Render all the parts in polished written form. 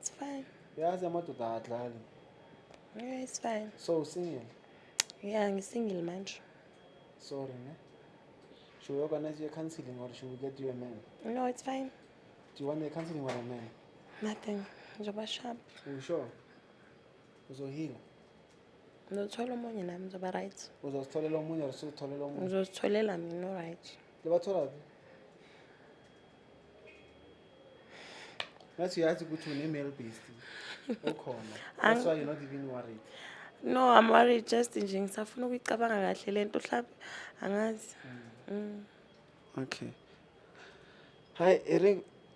it's fine. Yazi amadoda adlali. Yeah, it's fine. So single. Yeah, ngi-single manje. Sorry, ne? Should we organize your counseling or should we get you a man? No, it's fine. Do you want the counseling or a man? Nothing. Ngizoba sharp. Are you sure? Uzohila. Ngizothola omunye nami ngizoba right. Uzositholela omunye or usutholela omunye? Ngizozitholela mina right. Lebathola phi? Ngathi uyazi ukuthi une-male based okhona. That's why you're not even worried. No, I'm worried just nje ngisafuna ukuyicabanga kahle lento mhlawumbe angazi. Okay. Hi,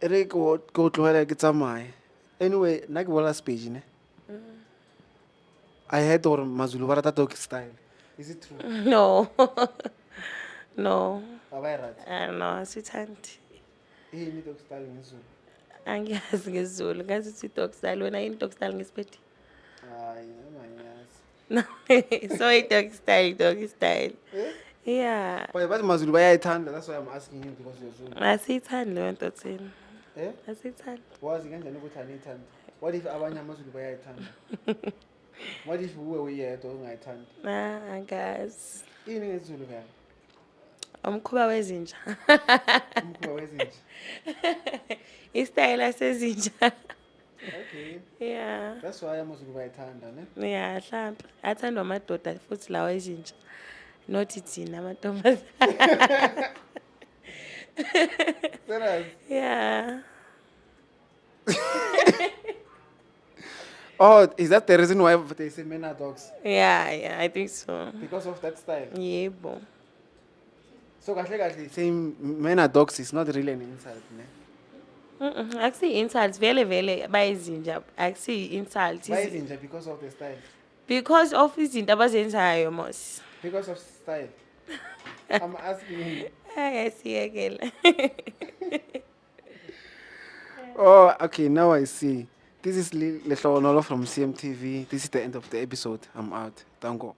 Eric go tlohela ke tsamaye. Anyway, nna ke bola page ne. I heard or Mazulu ba rata dog style. Is it true? No. No. Abayirati. No, asithandi. Yini dog style ngizulu? Angiyazi ngesiZulu, ngazi ukuthi dog style wena yini dog style ngesiphethu? Hayi, amanyazi. No. So dog style. Yeah. But Mazulu bayayithanda, that's why I'm asking you because you're Zulu. Asithandi leyo nto thina. Eh? Asithandi. Wazi kanjani ukuthi aniyithanda? What if abanye amaZulu bayayithanda? What if uwe uyedwa ungayithandi? Angazi. Yini ngesiZulu kaya? Umkhuba wezinja. Umkhuba wezinja. Istyle sezinja. Okay. Yeah. That's why amaZulu bayayithanda, ne? Yeah, mhlawumbe. Athandwa amadoda futhi lawa ezinja. Not thina amantombazana. Serious? Yeah. Oh, is that the reason why they say men are dogs? Yeah, I think so. Because of that style? Yebo. So kahle saying men are dogs is not really an insult, ne? Akusi insults vele bayizinja. Akusi insults. Bayizinja because of the style. Because of izinto abazenzayo mos. Because of style. I'm asking you. Ayasiyekela. Oh, okay, now I see. This is Lehlonolo from CMTV. This is the end of the episode. I'm out. Tango.